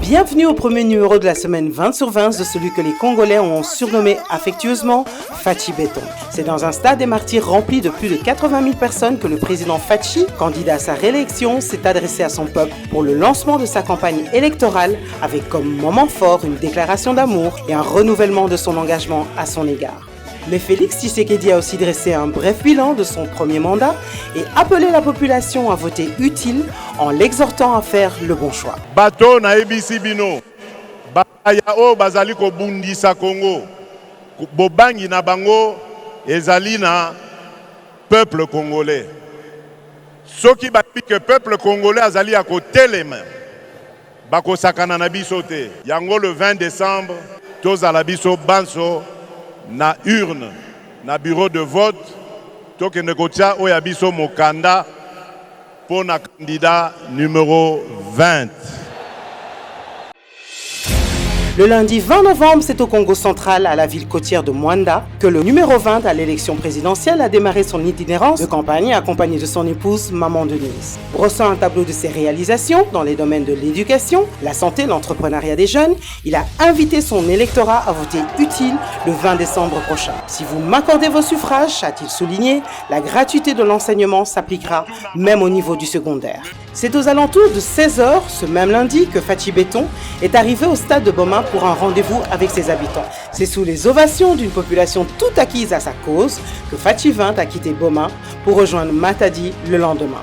Bienvenue au premier numéro de la semaine 20 sur 20 de celui que les Congolais ont surnommé affectueusement Fachi Béton. C'est dans un stade des martyrs rempli de plus de 80 000 personnes que le président Fachi, candidat à sa réélection, s'est adressé à son peuple pour le lancement de sa campagne électorale avec comme moment fort une déclaration d'amour et un renouvellement de son engagement à son égard. Mais Félix Tshisekedi a aussi dressé un bref bilan de son premier mandat et appelé la population à voter utile en l'exhortant à faire le bon choix. Bato na ebisi bino baya o bazali ko bundisa Congo bobangi na bango ezali na peuple congolais. Soki bapi que peuple congolais azali a kotelema bako sakana na biso te. Yango le 20 décembre tozala biso banso na urne, na bureau de vote, toke nekotia oya biso mokanda pour na candidat numéro 20. Le lundi 20 novembre, c'est au Congo central, à la ville côtière de Mwanda, que le numéro 20 à l'élection présidentielle a démarré son itinérance de campagne accompagné de son épouse, Maman Denise. Brossant un tableau de ses réalisations dans les domaines de l'éducation, la santé, l'entrepreneuriat des jeunes, il a invité son électorat à voter utile le 20 décembre prochain. Si vous m'accordez vos suffrages, a-t-il souligné, la gratuité de l'enseignement s'appliquera même au niveau du secondaire. C'est aux alentours de 16h, ce même lundi, que Fachi Béton est arrivé au stade de Boma pour un rendez-vous avec ses habitants. C'est sous les ovations d'une population toute acquise à sa cause que Fachi 20 a quitté Boma pour rejoindre Matadi le lendemain.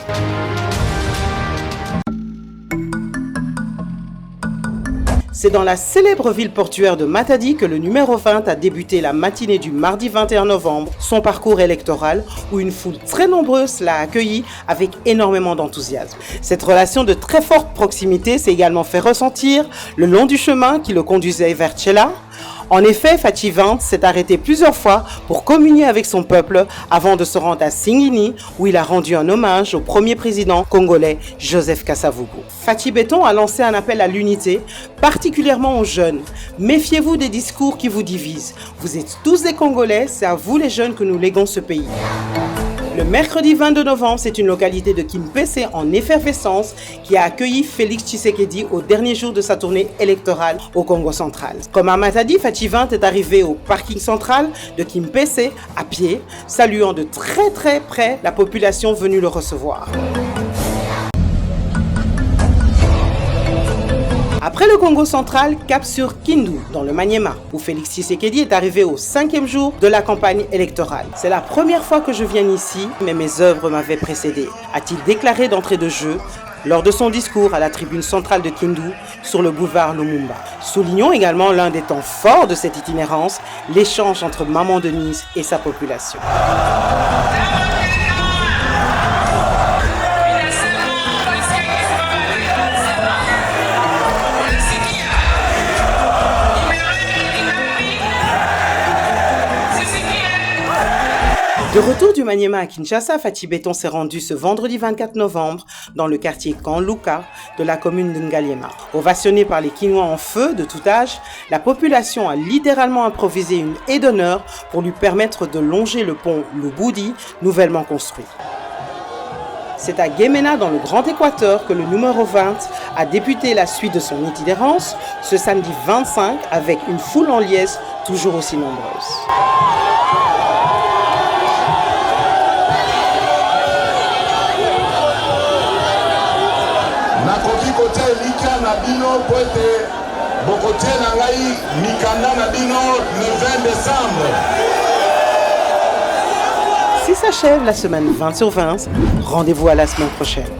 C'est dans la célèbre ville portuaire de Matadi que le numéro 20 a débuté la matinée du mardi 21 novembre, son parcours électoral où une foule très nombreuse l'a accueilli avec énormément d'enthousiasme. Cette relation de très forte proximité s'est également fait ressentir le long du chemin qui le conduisait vers Tchela. En effet, Fachi 20 s'est arrêté plusieurs fois pour communier avec son peuple avant de se rendre à Singini où il a rendu un hommage au premier président congolais Joseph Kasavubu. Fachi Béton a lancé un appel à l'unité, particulièrement aux jeunes. Méfiez-vous des discours qui vous divisent. Vous êtes tous des Congolais, c'est à vous les jeunes que nous léguons ce pays. Le mercredi 22 novembre, c'est une localité de Kimpese en effervescence qui a accueilli Félix Tshisekedi au dernier jour de sa tournée électorale au Congo central. Comme à Matadi, Fachi 20 est arrivé au parking central de Kimpese à pied, saluant de très près la population venue le recevoir. Après le Congo central, cap sur Kindu, dans le Maniema, où Félix Tshisekedi est arrivé au 5e jour de la campagne électorale. C'est la première fois que je viens ici, mais mes œuvres m'avaient précédé, a-t-il déclaré d'entrée de jeu lors de son discours à la tribune centrale de Kindu sur le boulevard Lumumba. Soulignons également l'un des temps forts de cette itinérance, l'échange entre Maman Denise et sa population. De retour du Maniema à Kinshasa, Fachi Béton s'est rendu ce vendredi 24 novembre dans le quartier Kanluka de la commune de Ngaliema. Ovationné par les Kinois en feu de tout âge, la population a littéralement improvisé une haie d'honneur pour lui permettre de longer le pont Lubudi, nouvellement construit. C'est à Gemena, dans le Grand Équateur, que le numéro 20 a débuté la suite de son itinérance ce samedi 25 avec une foule en liesse toujours aussi nombreuse. Nakoki kote lika na bino po ete bokotie na ngai mikanda na bino le 20 décembre. Si s'achève la semaine 20 sur 20, rendez-vous à la semaine prochaine.